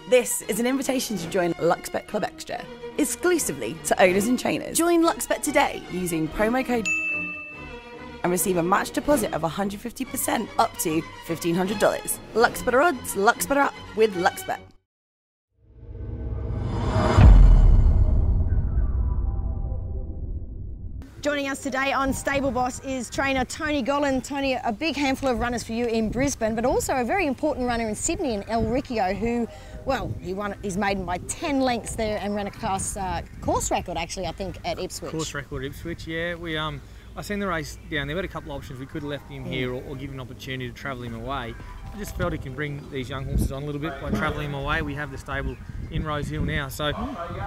This is an invitation to join Luxbet Club Extra, exclusively to owners and trainers. Join Luxbet today using promo code and receive a match deposit of 150% up to $1,500. Luxbetter odds, Luxbetter up with Luxbet. Joining us today on Stable Boss is trainer Tony Gollan. Tony, a big handful of runners for you in Brisbane, but also a very important runner in Sydney in El Riccio, who, well, he won his maiden by 10 lengths there and ran a class course record, actually, I think, at Ipswich. Course record at Ipswich, yeah. I seen the race down there. We had a couple of options. We could have left him here or give him an opportunity to travel him away. I just felt he can bring these young horses on a little bit by travelling him away. We have the stable in Rose Hill now, so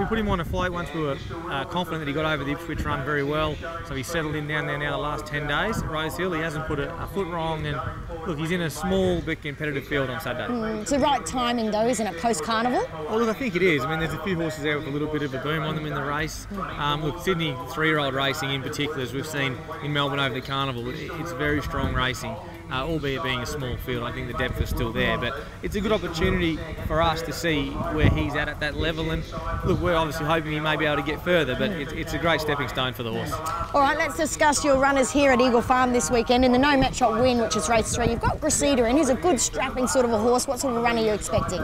we put him on a flight once we were confident that he got over the Ipswich run very well. So he's settled in down there now the last 10 days at Rose Hill. He hasn't put a foot wrong, and look, he's in a small but competitive field on Saturday. It's the right timing though, isn't it, post-carnival? Well, look, I think it is. I mean, there's a few horses there with a little bit of a boom on them in the race. Look, Sydney 3-year-old racing in particular, as we've seen in Melbourne over the carnival, it's very strong racing. Albeit being a small field, I think the depth is still there, but it's a good opportunity for us to see where he's at that level, and look, we're obviously hoping he may be able to get further, but it's a great stepping stone for the horse. All right, let's discuss your runners here at Eagle Farm this weekend. In the No Match Shot win, which is race 3, you've got Gracida in, who's a good strapping sort of a horse. What sort of run are you expecting?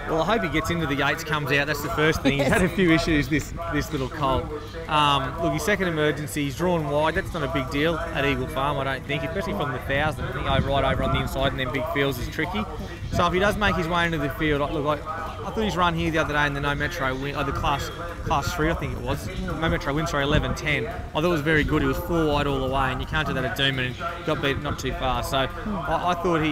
Well, I hope he gets into the gates, comes out. That's the first thing. He's had a few issues, this little colt. Look, his second emergency, he's drawn wide. That's not a big deal at Eagle Farm, I don't think, especially from the 1,000. I think right over on the inside and then big fields is tricky. So if he does make his way into the field, look, I thought he's run here the other day in the No Metro win, the class 3, I think it was. No Metro win, sorry, 11-10. I thought it was very good. He was 4 wide all the way, and you can't do that at Doomben, and got beat not too far. So I thought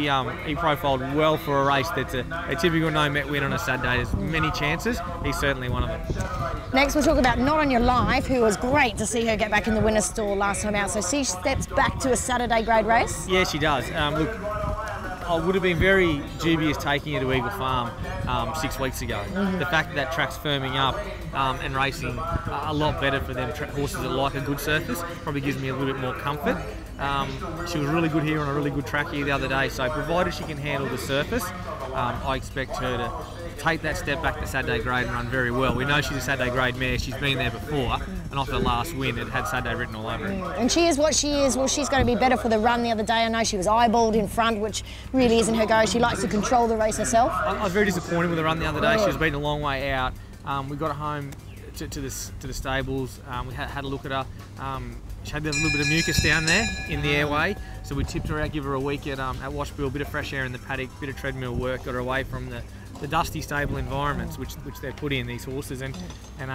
he profiled well for a race that's a typical No Met win on a Saturday. There's many chances. He's certainly one of them. Next, we'll talk about Not On Your Life, who was great to see her get back in the winner's stall last time out. So she steps back to a Saturday grade race? Yeah, she does. Look, I would have been very dubious taking her to Eagle Farm 6 weeks ago. The fact that track's firming up and racing a lot better for them horses that like a good surface probably gives me a little bit more comfort. She was really good here on a really good track here the other day, so provided she can handle the surface, I expect her to take that step back to Saturday grade and run very well. We know she's a Saturday grade mare, she's been there before, and off her last win it had Saturday written all over it. And she is what she is. Well, she's going to be better for the run the other day. I know she was eyeballed in front, which really isn't her go. She likes to control the race herself. I was very disappointed with the run the other day. She was beaten a long way out. We got her home to the stables. We had a look at her. She had a little bit of mucus down there in the airway, so we tipped her out, give her a week at Washbill, a bit of fresh air in the paddock, bit of treadmill work, got her away from the dusty stable environments which they're put in, these horses, and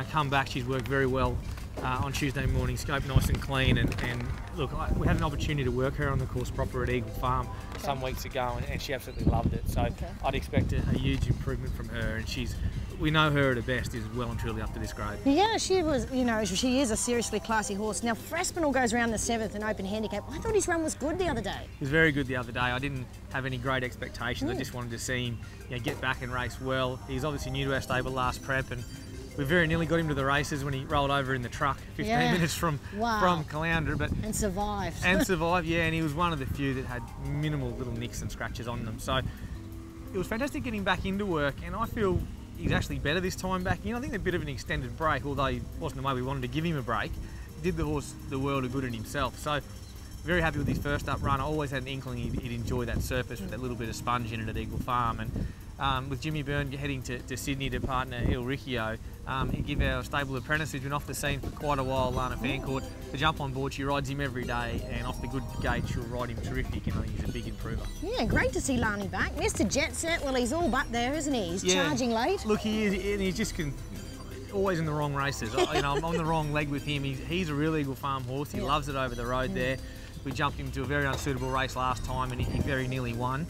come back. She's worked very well on Tuesday morning, scoped nice and clean, and look, we had an opportunity to work her on the course proper at Eagle Farm some weeks ago, and she absolutely loved it. So I'd expect a huge improvement from her, and we know her at her best is well and truly up to this grade. Yeah, she was, she is a seriously classy horse. Now, Fraspinal goes around the 7th in open handicap. I thought his run was good the other day. He was very good the other day. I didn't have any great expectations. I just wanted to see him get back and race well. He's obviously new to our stable last prep, and we very nearly got him to the races when he rolled over in the truck 15 minutes from Caloundra. And survived. Yeah, and he was one of the few that had minimal little nicks and scratches on them. So it was fantastic getting back into work, and I feel he's actually better this time back in. I think a bit of an extended break, although it wasn't the way we wanted to give him a break, did the horse the world of good in himself. So very happy with his first up run. I always had an inkling he'd enjoy that surface with that little bit of sponge in it at Eagle Farm. And with Jimmy Byrne heading to Sydney to partner El Riccio, he gave our stable apprentice, who's been off the scene for quite a while, Lana Fancourt, to jump on board. She rides him every day, and off the good gate she'll ride him terrific, and I think he's a big improver. Yeah, great to see Lani back. Mr. Jet Set, well, he's all but there, isn't he? He's charging late. Look, he is, and he's just always in the wrong races. I'm on the wrong leg with him. He's a real Eagle Farm horse. He loves it over the road there. We jumped him to a very unsuitable race last time, and he very nearly won.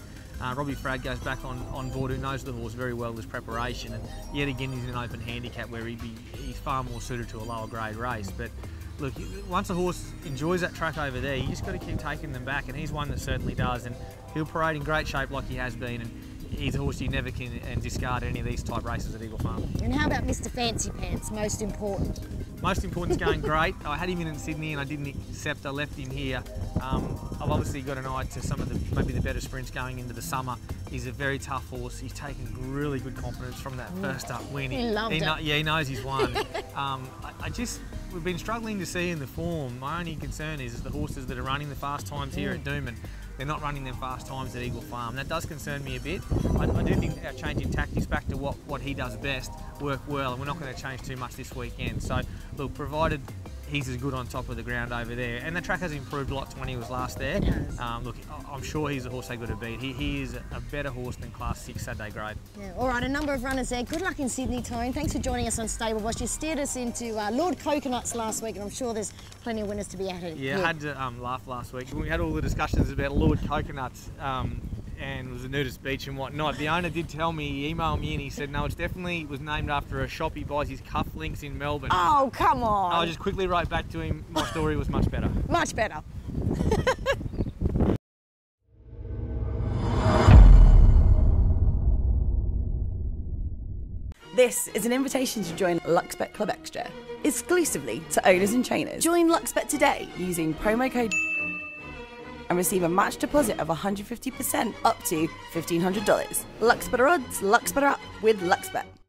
Robbie Frad goes back on board, who knows the horse very well, his preparation, and yet again he's in an open handicap where he's far more suited to a lower grade race. But look, once a horse enjoys that track over there, you just got to keep taking them back, and he's one that certainly does, and he'll parade in great shape like he has been, and he's a horse you never can discard any of these type races at Eagle Farm. And how about Mr. Fancy Pants, most important? Most important's going great. I had him in Sydney and I didn't accept. I left him here. I've obviously got an eye to some of maybe the better sprints going into the summer He's a very tough horse. He's taken really good confidence from that first up win. He loved it. Yeah, he knows he's won. We've been struggling to see in the form. My only concern is the horses that are running the fast times here at Doomben, they're not running them fast times at Eagle Farm. That does concern me a bit. I do think our changing tactics back to what he does best work well, and we're not going to change too much this weekend. So, look, provided he's as good on top of the ground over there, and the track has improved a lot to when he was last there. Look, I'm sure he's a horse they got to beat. He is a better horse than Class 6 Saturday grade. Yeah, all right, a number of runners there. Good luck in Sydney, Tone. Thanks for joining us on Stable Boss. You steered us into Lord Coconuts last week, and I'm sure there's plenty of winners to be added. Yeah, I had to laugh last week. We had all the discussions about Lord Coconuts and it was a nudist beach and whatnot. The owner did tell me, he emailed me and he said, no, it's definitely was named after a shop he buys his cufflinks in Melbourne. Oh, come on. I just quickly wrote back to him, my story was much better. Much better. This is an invitation to join Luxbet Club Extra, exclusively to owners and trainers. Join Luxbet today using promo code and receive a match deposit of 150% up to $1,500. Luxbet odds, Luxbet up with Luxbet.